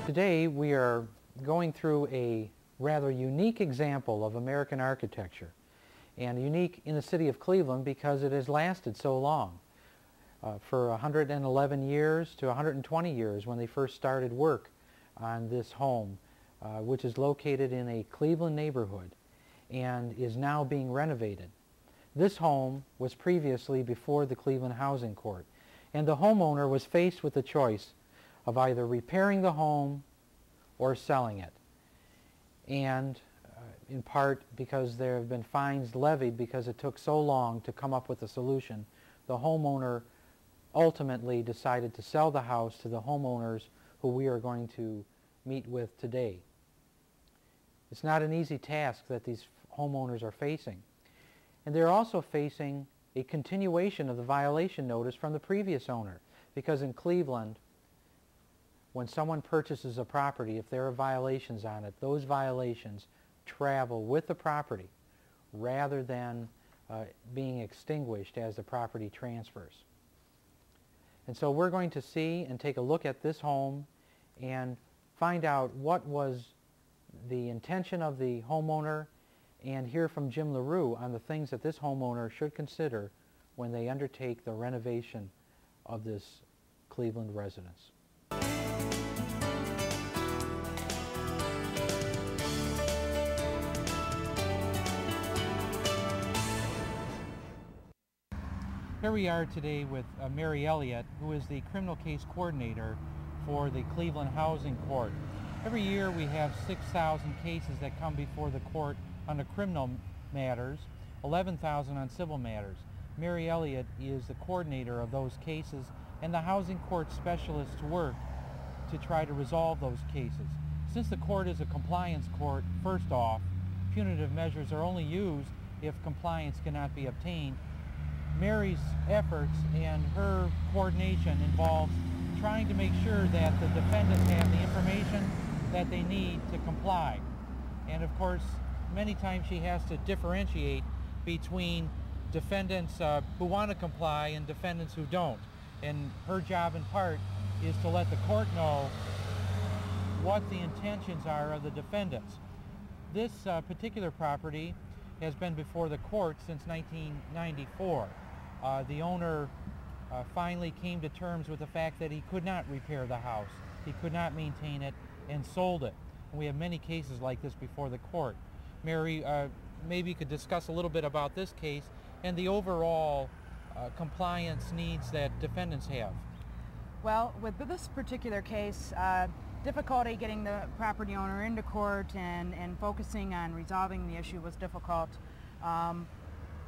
Today we are going through a rather unique example of American architecture, and unique in the city of Cleveland because it has lasted so long. For 111 years to 120 years when they first started work on this home, which is located in a Cleveland neighborhood and is now being renovated. This home was previously before the Cleveland Housing Court, and the homeowner was faced with the choice of either repairing the home or selling it. And in part because there have been fines levied because it took so long to come up with a solution, the homeowner ultimately decided to sell the house to the homeowners who we are going to meet with today. It's not an easy task that these homeowners are facing. And they're also facing a continuation of the violation notice from the previous owner, because in Cleveland, when someone purchases a property, if there are violations on it, those violations travel with the property rather than being extinguished as the property transfers. And so we're going to see and take a look at this home and find out what was the intention of the homeowner, and hear from Jim LaRue on the things that this homeowner should consider when they undertake the renovation of this Cleveland residence. Here we are today with Mary Elliott, who is the criminal case coordinator for the Cleveland Housing Court. Every year we have 6,000 cases that come before the court on the criminal matters, 11,000 on civil matters. Mary Elliott is the coordinator of those cases, and the housing court specialists work to try to resolve those cases. Since the court is a compliance court, first off, punitive measures are only used if compliance cannot be obtained. Mary's efforts and her coordination involves trying to make sure that the defendants have the information that they need to comply. And of course, many times she has to differentiate between defendants who want to comply and defendants who don't. And her job in part is to let the court know what the intentions are of the defendants. This particular property has been before the court since 1994. The owner finally came to terms with the fact that he could not repair the house, he could not maintain it, and sold it. And we have many cases like this before the court. Mary, maybe you could discuss a little bit about this case and the overall compliance needs that defendants have. Well, with this particular case, difficulty getting the property owner into court and focusing on resolving the issue was difficult.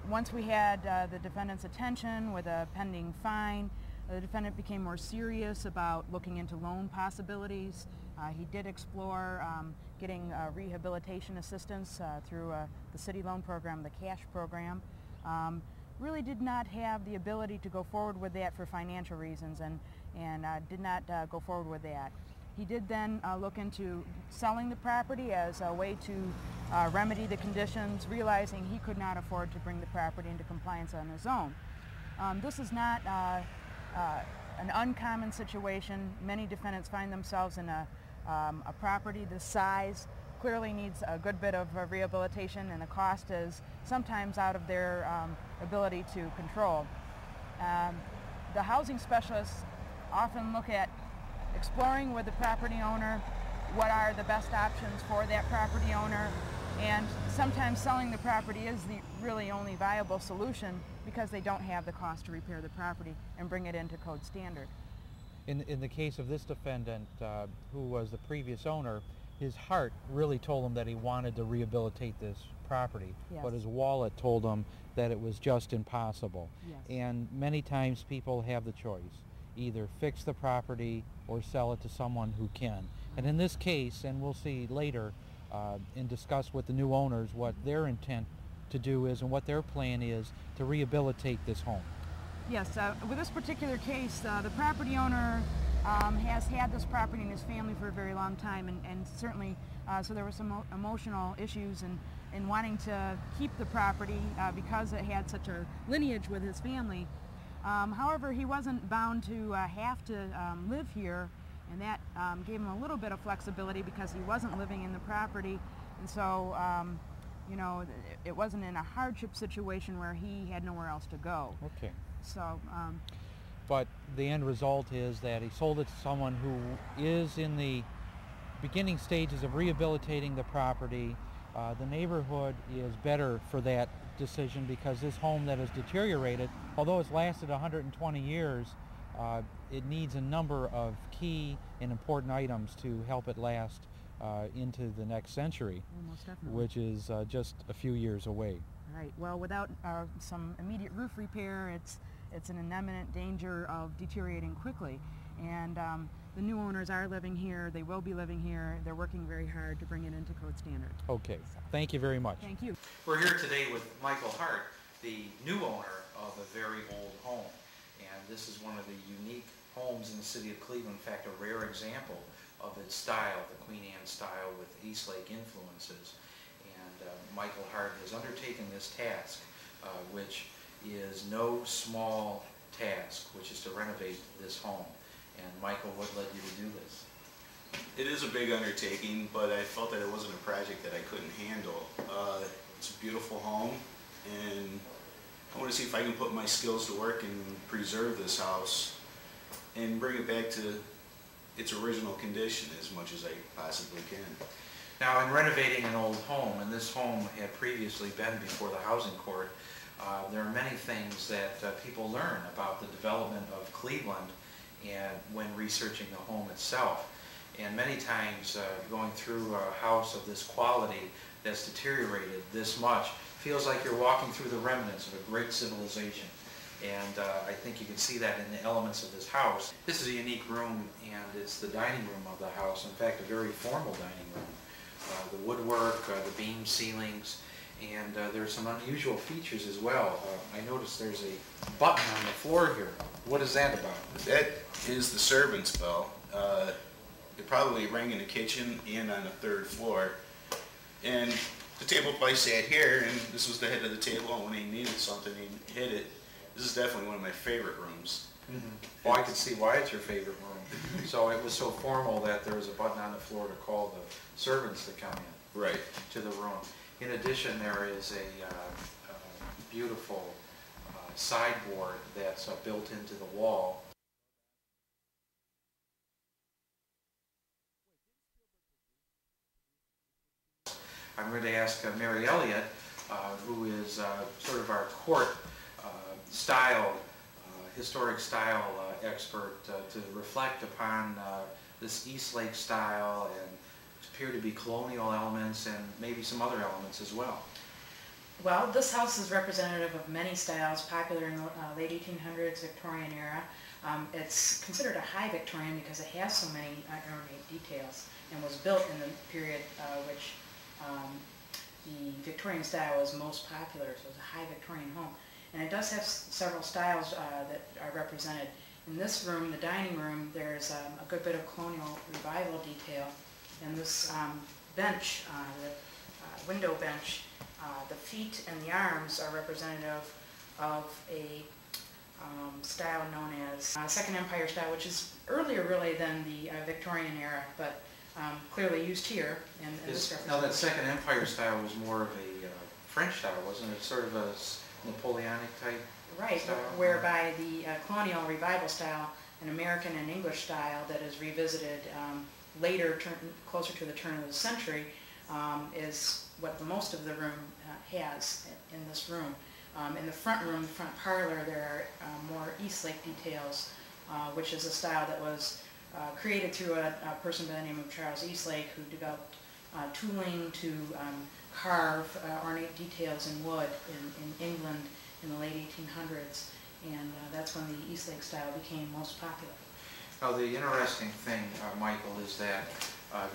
Once we had the defendant's attention with a pending fine, the defendant became more serious about looking into loan possibilities. He did explore getting rehabilitation assistance through the city loan program, the cash program. Really did not have the ability to go forward with that for financial reasons, and did not go forward with that. He did then look into selling the property as a way to remedy the conditions, realizing he could not afford to bring the property into compliance on his own. This is not an uncommon situation. Many defendants find themselves in a property this size, clearly needs a good bit of rehabilitation, and the cost is sometimes out of their ability to control. The housing specialists often look at exploring with the property owner what are the best options for that property owner, and sometimes selling the property is the really only viable solution because they don't have the cost to repair the property and bring it into code standard. In the case of this defendant, who was the previous owner, his heart really told him that he wanted to rehabilitate this property, yes, but his wallet told him that it was just impossible. Yes. And many times people have the choice, either fix the property or sell it to someone who can. And in this case, and we'll see later and discuss with the new owners what their intent to do is and what their plan is to rehabilitate this home. Yes, with this particular case, the property owner has had this property in his family for a very long time, and certainly so there were some emotional issues in wanting to keep the property because it had such a lineage with his family. However, he wasn't bound to have to live here and that gave him a little bit of flexibility because he wasn't living in the property, and so you know, it wasn't in a hardship situation where he had nowhere else to go. Okay. So. But the end result is that he sold it to someone who is in the beginning stages of rehabilitating the property. The neighborhood is better for that decision because this home that has deteriorated, although it's lasted 120 years, it needs a number of key and important items to help it last into the next century, Most definitely. which is just a few years away. Right. Well, without some immediate roof repair, it's in an imminent danger of deteriorating quickly. And the new owners are living here. They will be living here. They're working very hard to bring it into code standard. Okay. Thank you very much. Thank you. We're here today with Michael Hart, the new owner of a very old home. And this is one of the unique homes in the city of Cleveland. In fact, a rare example of its style, the Queen Anne style with Eastlake influences. And Michael Hart has undertaken this task, which is no small task, which is to renovate this home. And Michael, what led you to do this? It is a big undertaking, but I felt that it wasn't a project that I couldn't handle. It's a beautiful home, and I want to see if I can put my skills to work and preserve this house and bring it back to its original condition as much as I possibly can. Now, in renovating an old home, and this home had previously been before the housing court, there are many things that people learn about the development of Cleveland and when researching the home itself. And many times going through a house of this quality that's deteriorated this much feels like you're walking through the remnants of a great civilization. And I think you can see that in the elements of this house. This is a unique room, and it's the dining room of the house. In fact, a very formal dining room. The woodwork, the beam ceilings, and there's some unusual features as well. I noticed there's a button on the floor here. What is that about? That is the servant's bell. It probably rang in the kitchen and on the third floor. And the table I sat here, and this was the head of the table, and when he needed something, he hit it. This is definitely one of my favorite rooms. Mm-hmm. Well, I can see why it's your favorite room. So it was so formal that there was a button on the floor to call the servants to come in. Right. To the room. In addition, there is a beautiful sideboard that's built into the wall. I'm going to ask Mary Elliott, who is sort of our court style, historic style expert, to reflect upon this Eastlake style and appear to be colonial elements and maybe some other elements as well. Well, this house is representative of many styles popular in the late 1800s, Victorian era. It's considered a high Victorian because it has so many ornate details and was built in the period which the Victorian style was most popular, so it's a high Victorian home. And it does have several styles that are represented. In this room, the dining room, there's a good bit of colonial revival detail. And this bench, the window bench, the feet and the arms are representative of a style known as Second Empire style, which is earlier really than the Victorian era, but clearly used here. And this now that Second Empire style was more of a French style, wasn't it? Sort of a Napoleonic type right, style? Whereby the colonial revival style, an American and English style that is revisited later, closer to the turn of the century, is what the most of the room has in this room. In the front room, the front parlor, there are more Eastlake details, which is a style that was created through a person by the name of Charles Eastlake, who developed tooling to carve ornate details in wood in England in the late 1800s, and that's when the Eastlake style became most popular. Now, the interesting thing, Michael, is that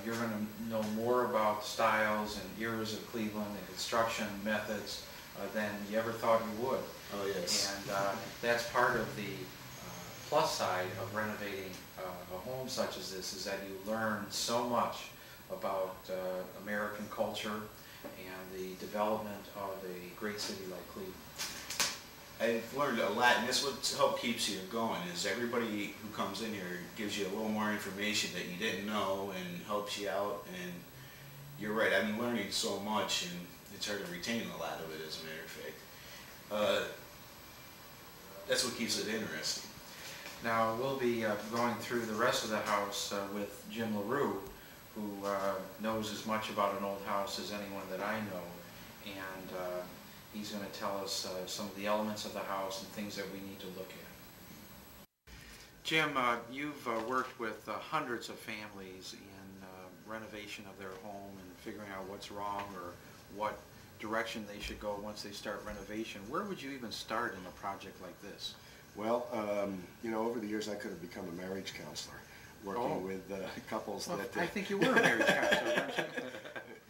you're going to know more about styles and eras of Cleveland and construction methods than you ever thought you would. Oh, yes. And that's part of the plus side of renovating a home such as this, is that you learn so much about American culture and the development of a great city like Cleveland. I've learned a lot, and that's what help keeps you going, is everybody who comes in here gives you a little more information that you didn't know and helps you out. And you're right, I'm learning so much, and it's hard to retain a lot of it, as a matter of fact. That's what keeps it interesting. Now, we'll be going through the rest of the house with Jim LaRue, who knows as much about an old house as anyone that I know, and he's going to tell us some of the elements of the house and things that we need to look at. Jim, you've worked with hundreds of families in renovation of their home and figuring out what's wrong or what direction they should go once they start renovation. Where would you even start in a project like this? Well, you know, over the years I could have become a marriage counselor, working with couples well, that... I think you were a marriage counselor, weren't you?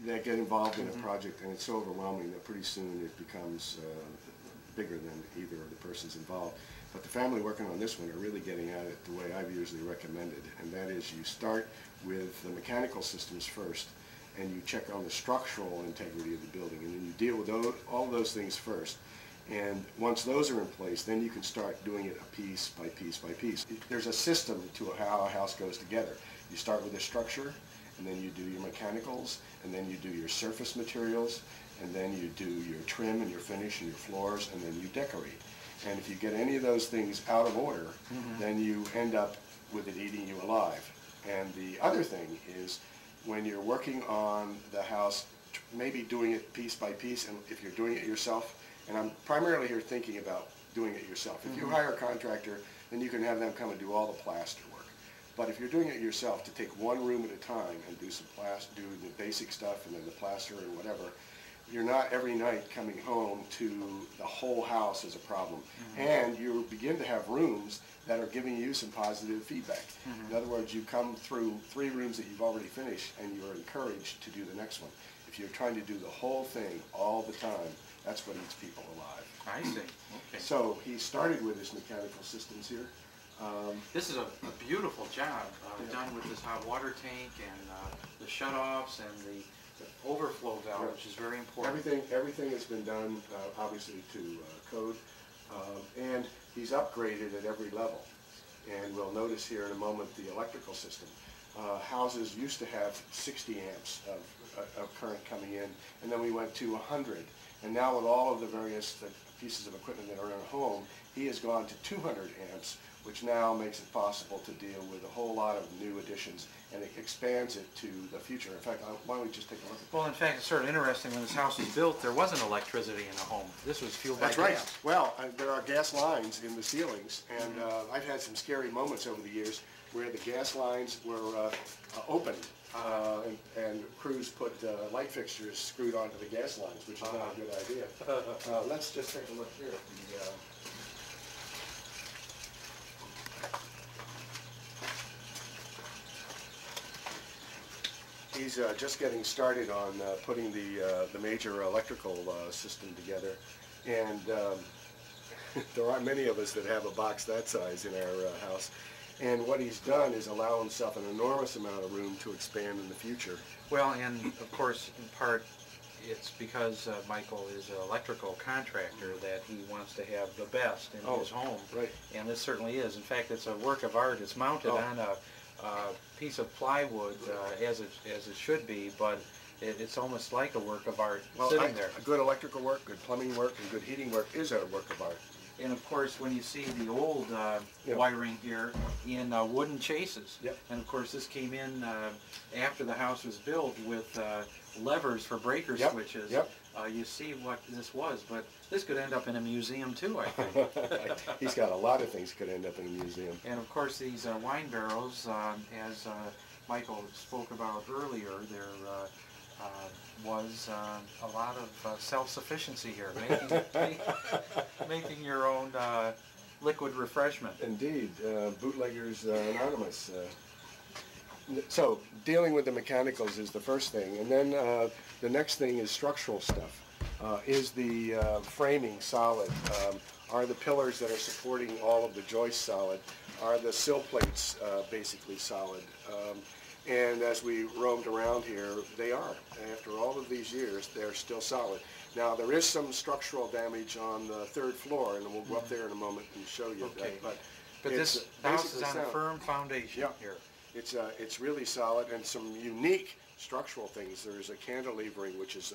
that get involved in a project, and it's so overwhelming that pretty soon it becomes bigger than either of the persons involved. But the family working on this one are really getting at it the way I've usually recommended, and that is you start with the mechanical systems first, and you check on the structural integrity of the building, and then you deal with all those things first. And once those are in place, then you can start doing it a piece by piece by piece. There's a system to how a house goes together. You start with the structure, and then you do your mechanicals, and then you do your surface materials, and then you do your trim and your finish and your floors, and then you decorate. And if you get any of those things out of order, then you end up with it eating you alive. And the other thing is, when you're working on the house, maybe doing it piece by piece, and if you're doing it yourself, and I'm primarily here thinking about doing it yourself. If you hire a contractor, then you can have them come and do all the plaster work. But if you're doing it yourself, to take one room at a time and do some do the basic stuff and then the plaster and whatever, you're not every night coming home to the whole house as a problem. And you begin to have rooms that are giving you some positive feedback. In other words, you come through 3 rooms that you've already finished and you're encouraged to do the next one. If you're trying to do the whole thing all the time, that's what eats people alive. I see. Okay. So he started with his mechanical systems here. This is a beautiful job done with this hot water tank and the shut-offs and the overflow valve, which is very important. Everything has been done, obviously, to code, and he's upgraded at every level. And we'll notice here in a moment the electrical system. Houses used to have 60 amps of current coming in, and then we went to 100. And now with all of the various pieces of equipment that are in a home, he has gone to 200 amps, which now makes it possible to deal with a whole lot of new additions, and it expands it to the future. In fact, why don't we just take a look at that? Well, in fact, it's sort of interesting, when this house was built, there wasn't electricity in the home. This was fueled by gas. That's right. Well, there are gas lines in the ceilings, and I've had some scary moments over the years where the gas lines were opened, and crews put light fixtures screwed onto the gas lines, which is not a good idea. Let's just take a look here at the... He's just getting started on putting the major electrical system together, and there aren't many of us that have a box that size in our house. And what he's done is allow himself an enormous amount of room to expand in the future. Well, and of course, in part, it's because Michael is an electrical contractor that he wants to have the best in his home. Right. And this certainly is. In fact, it's a work of art. It's mounted on a piece of plywood, as it should be, but it's almost like a work of art sitting there. Good electrical work, good plumbing work, and good heating work is a work of art. And of course, when you see the old wiring here in wooden chases, and of course this came in after the house was built with levers for breaker switches. You see what this was, but this could end up in a museum too, I think. He's got a lot of things could end up in a museum. And of course these wine barrels, as Michael spoke about earlier, there was a lot of self-sufficiency here, making your own liquid refreshment. Indeed, Bootleggers Anonymous. So dealing with the mechanicals is the first thing, and then the next thing is structural stuff. Is the framing solid? Are the pillars that are supporting all of the joists solid? Are the sill plates basically solid? And as we roamed around here, they are. After all of these years, they're still solid. Now, there is some structural damage on the third floor, and we'll go up there in a moment and show you Okay. that. But this house is on a firm foundation here. It's really solid, and some unique structural things. There's a cantilevering, which is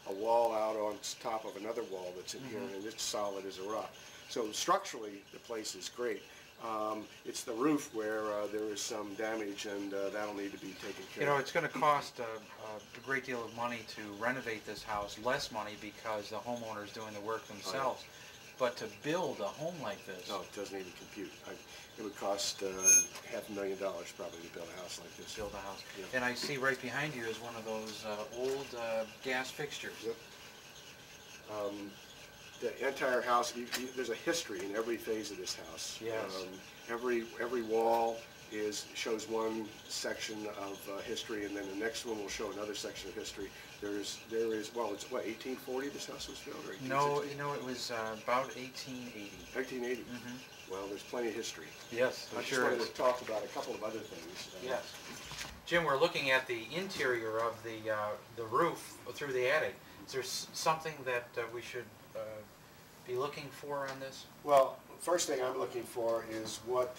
a wall out on top of another wall that's in here, and it's solid as a rock. So structurally, the place is great. It's the roof where there is some damage, and that'll need to be taken care of. You know, it's going to cost a great deal of money to renovate this house, less money because the homeowner is doing the work themselves. Oh, yeah. But to build a home like this... No, it doesn't even compute. It would cost $500,000 probably to build a house like this. Build a house. Yeah. And I see right behind you is one of those old gas fixtures. Yep. The entire house, there's a history in every phase of this house. Yes. Every wall shows one section of history, and then the next one will show another section of history. There is well, it's what, 1840 this house was built, or 1860? No, you know, it was about 1880. 1980. Well, there's plenty of history. Yes, I just wanted to talk about a couple of other things. Yes. Jim, we're looking at the interior of the roof through the attic. Is there something that we should be looking for on this? Well, first thing I'm looking for is what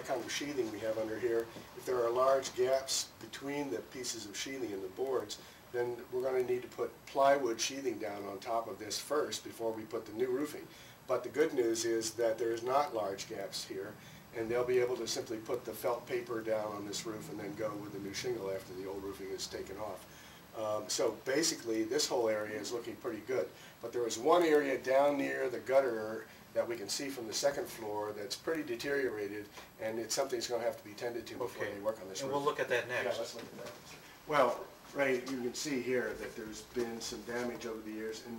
kind of sheathing we have under here. If there are large gaps between the pieces of sheathing and the boards, then we're going to need to put plywood sheathing down on top of this first before we put the new roofing. But the good news is that there's not large gaps here, and they'll be able to simply put the felt paper down on this roof and then go with the new shingle after the old roofing is taken off. So basically this whole area is looking pretty good. But there is one area down near the gutter that we can see from the second floor that's pretty deteriorated, and it's something that's going to have to be tended to before they work on this roof. And we'll look at that next. Yeah, let's look at that. Well, right, you can see here that there's been some damage over the years, and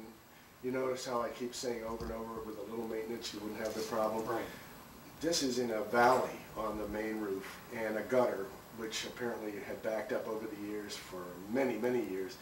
you notice how I keep saying over and over, with a little maintenance you wouldn't have the problem. Right. This is in a valley on the main roof, and a gutter which apparently had backed up over the years for many, many years.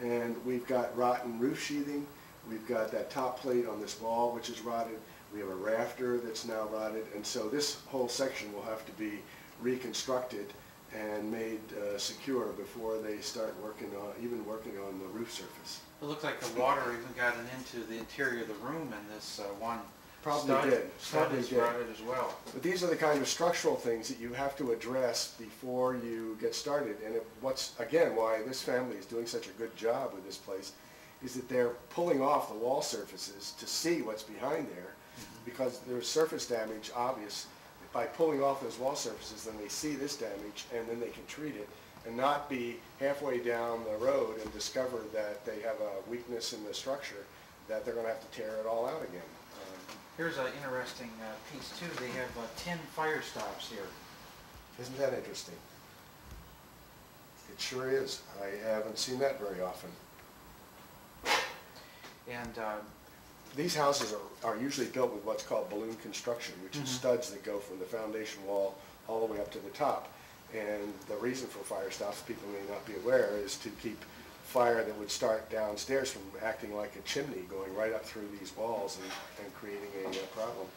And we've got rotten roof sheathing. We've got that top plate on this wall which is rotted. We have a rafter that's now rotted, and so this whole section will have to be reconstructed and made secure before they start working on the roof surface. It looks like the water even gotten into the interior of the room, and this one Probably did. stud is rotted as well. But these are the kind of structural things that you have to address before you get started. And why this family is doing such a good job with this place is that they're pulling off the wall surfaces to see what's behind there, because there's surface damage obvious. By pulling off those wall surfaces, then they see this damage, and then they can treat it, and not be halfway down the road and discover that they have a weakness in the structure, that they're going to have to tear it all out again. Here's an interesting piece too. They have 10 fire stops here. Isn't that interesting? It sure is. I haven't seen that very often. And these houses are usually built with what's called balloon construction, which is studs that go from the foundation wall all the way up to the top. And the reason for fire stops, people may not be aware, is to keep fire that would start downstairs from acting like a chimney, going right up through these walls and creating a problem.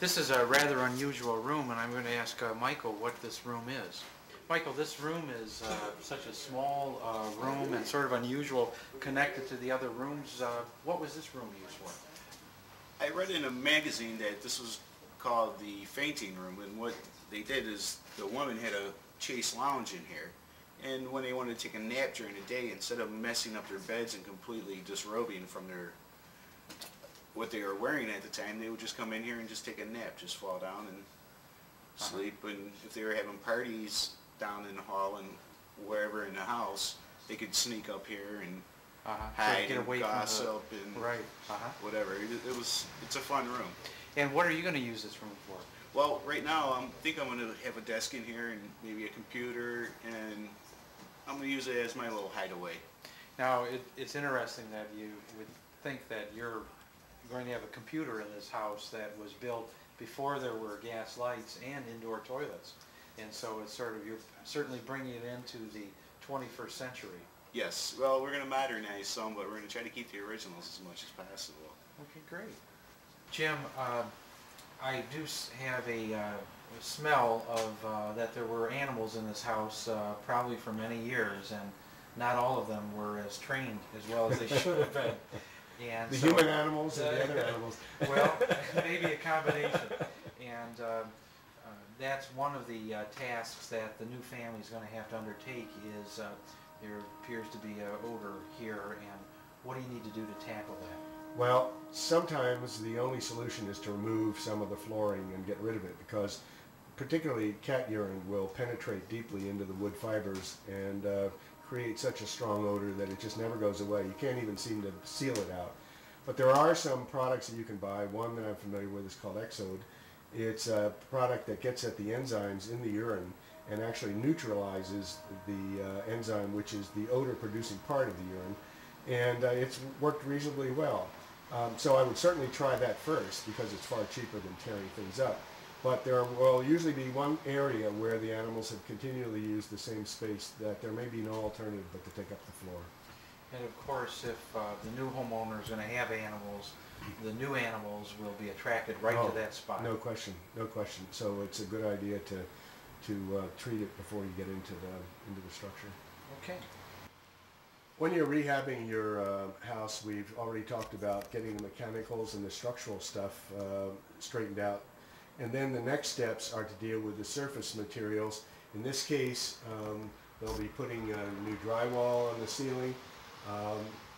this is a rather unusual room, and I'm going to ask Michael what this room is. Michael, this room is such a small room and sort of unusual, connected to the other rooms. What was this room used for? I read in a magazine that this was called the fainting room, and what they did is the woman had a chase lounge in here, and when they wanted to take a nap during the day, instead of messing up their beds and completely disrobing from what they were wearing at the time, they would just come in here and just take a nap, just fall down and sleep. And if they were having parties down in the hall and wherever in the house, they could sneak up here and hide get and away gossip and right. whatever. It's a fun room. And what are you going to use this room for? Well, right now I think I'm going to have a desk in here and maybe a computer, and I'm going to use it as my little hideaway. Now, it's interesting that you would think that you're going to have a computer in this house that was built before there were gas lights and indoor toilets. And so it's sort of, you're certainly bringing it into the 21st century. Yes, well, we're going to modernize some, but we're going to try to keep the originals as much as possible. Okay, great. Jim, I do have a smell of that there were animals in this house probably for many years, and not all of them were as trained as well as they should have been. And The so, human animals and the other animals. well, maybe a combination. And that's one of the tasks that the new family is going to have to undertake is there appears to be an odor here, and what do you need to do to tackle that? Well, sometimes the only solution is to remove some of the flooring and get rid of it, because particularly cat urine will penetrate deeply into the wood fibers and create such a strong odor that it just never goes away. You can't even seem to seal it out. But there are some products that you can buy. One that I'm familiar with is called Exode. It's a product that gets at the enzymes in the urine and actually neutralizes the enzyme, which is the odor producing part of the urine. And it's worked reasonably well. So I would certainly try that first, because it's far cheaper than tearing things up. But there will usually be one area where the animals have continually used the same space that there may be no alternative but to take up the floor. And of course, if the new homeowner is going to have animals, the new animals will be attracted right to that spot. No question, no question. So it's a good idea to treat it before you get into the structure. Okay. When you're rehabbing your house, we've already talked about getting the mechanicals and the structural stuff straightened out. And then the next steps are to deal with the surface materials. In this case, they'll be putting a new drywall on the ceiling.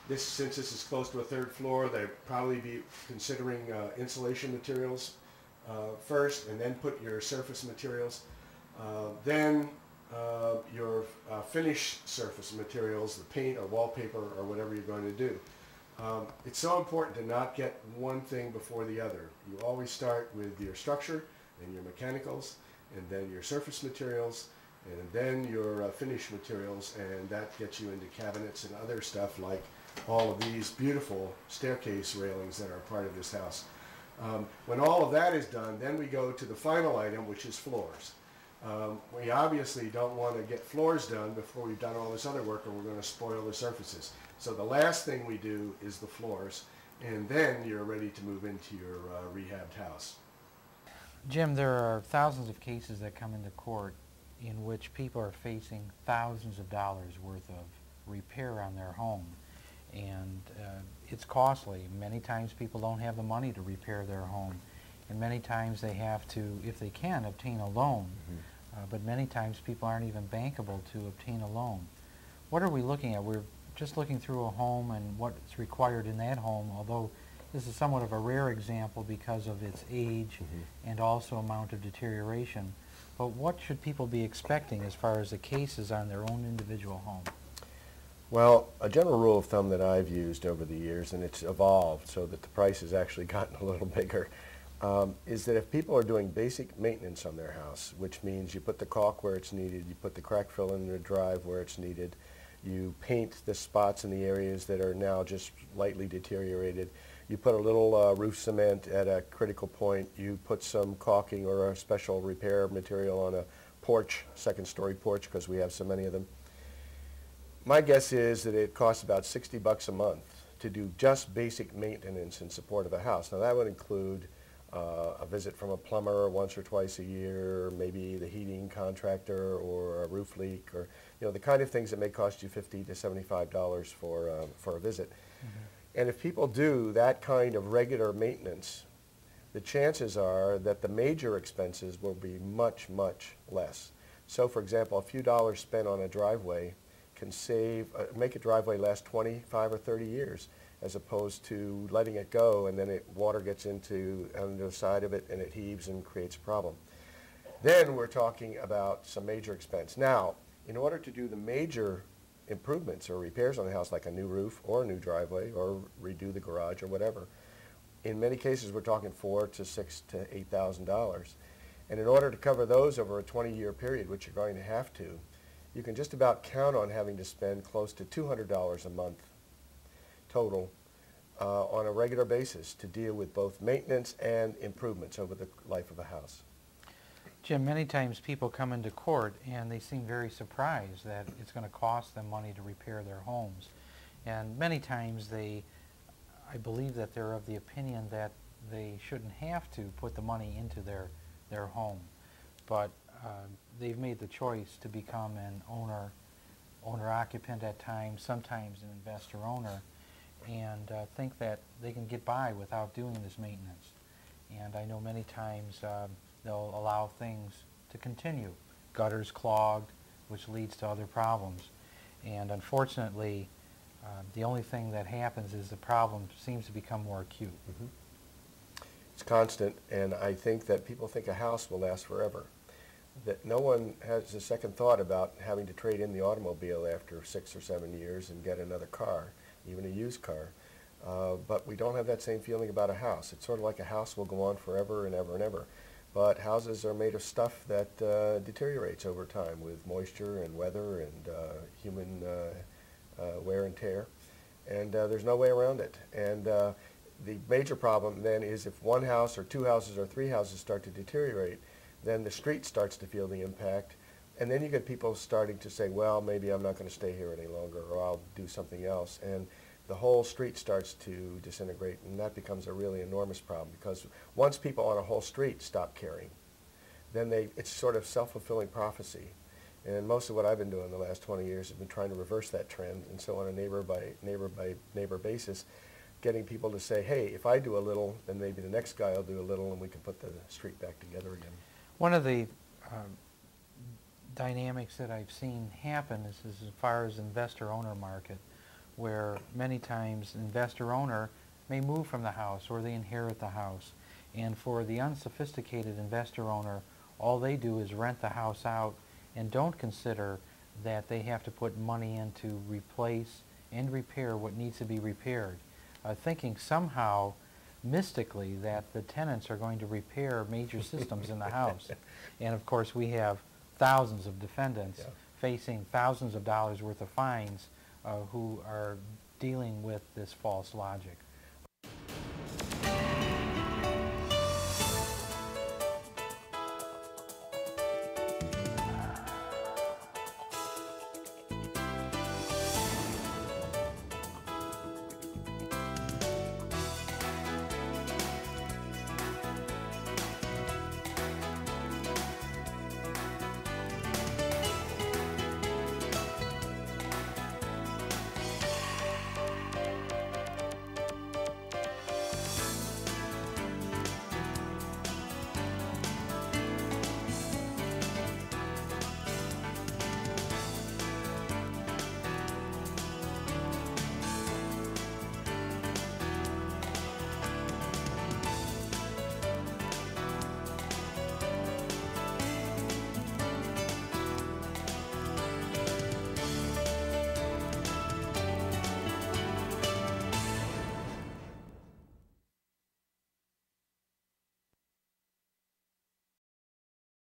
Since this is close to a third floor, they'll probably be considering insulation materials first, and then put your surface materials. Then your finished surface materials, the paint or wallpaper or whatever you're going to do. It's so important to not get one thing before the other. You always start with your structure and your mechanicals, and then your surface materials, and then your finished materials, and that gets you into cabinets and other stuff like all of these beautiful staircase railings that are part of this house. When all of that is done, then we go to the final item, which is floors. We obviously don't want to get floors done before we've done all this other work, or we're going to spoil the surfaces. So the last thing we do is the floors, and then you're ready to move into your rehabbed house. Jim, there are thousands of cases that come into court in which people are facing thousands of dollars worth of repair on their home. And it's costly. Many times people don't have the money to repair their home. And many times they have to, if they can, obtain a loan. But many times people aren't even bankable to obtain a loan. What are we looking at? We're just looking through a home and what's required in that home, although this is somewhat of a rare example because of its age and also amount of deterioration. But what should people be expecting as far as the cases on their own individual home? Well, a general rule of thumb that I've used over the years, and it's evolved so that the price has actually gotten a little bigger, is that if people are doing basic maintenance on their house, which means you put the caulk where it's needed, you put the crack fill in the drive where it's needed, you paint the spots in the areas that are now just lightly deteriorated, you put a little roof cement at a critical point, you put some caulking or a special repair material on a porch, second-story porch, because we have so many of them. My guess is that it costs about $60 a month to do just basic maintenance and support of a house. Now that would include a visit from a plumber once or twice a year, maybe the heating contractor or a roof leak, or the kind of things that may cost you $50 to $75 for a visit. And if people do that kind of regular maintenance, the chances are that the major expenses will be much, much less. So for example, a few dollars spent on a driveway can make a driveway last 25 or 30 years, as opposed to letting it go and then water gets on the side of it and it heaves and creates a problem. Then we're talking about some major expense. Now, in order to do the major improvements or repairs on the house, like a new roof or a new driveway or redo the garage or whatever, in many cases we're talking $4,000 to $6,000 to $8,000. And in order to cover those over a 20-year period, which you're going to have to, you can just about count on having to spend close to $200 a month total on a regular basis to deal with both maintenance and improvements over the life of a house. Jim, many times people come into court and they seem very surprised that it's going to cost them money to repair their homes. And many times I believe that they're of the opinion that they shouldn't have to put the money into their home. But they've made the choice to become an owner-occupant at times, sometimes an investor-owner, and think that they can get by without doing this maintenance. And I know many times they'll allow things to continue. Gutters clogged, which leads to other problems. And unfortunately, the only thing that happens is the problem seems to become more acute. Mm-hmm. It's constant, and I think that people think a house will last forever. That no one has a second thought about having to trade in the automobile after 6 or 7 years and get another car, even a used car. But we don't have that same feeling about a house. It's sort of like a house will go on forever and ever and ever. But houses are made of stuff that deteriorates over time with moisture and weather and human wear and tear. And there's no way around it. And the major problem then is if one house or two houses or three houses start to deteriorate, then the street starts to feel the impact. And then you get people starting to say, well, maybe I'm not going to stay here any longer, or I'll do something else. And the whole street starts to disintegrate, and that becomes a really enormous problem, because once people on a whole street stop caring, then it's sort of self-fulfilling prophecy. And most of what I've been doing the last 20 years has been trying to reverse that trend, and so on a neighbor by neighbor basis, getting people to say, hey, if I do a little, then maybe the next guy will do a little, and we can put the street back together again. One of the dynamics that I've seen happen is as far as investor-owner market, where many times investor-owner may move from the house or they inherit the house. And for the unsophisticated investor-owner, all they do is rent the house out and don't consider that they have to put money in to replace and repair what needs to be repaired, thinking somehow mystically that the tenants are going to repair major systems in the house. And of course we have thousands of defendants facing thousands of dollars worth of fines who are dealing with this false logic.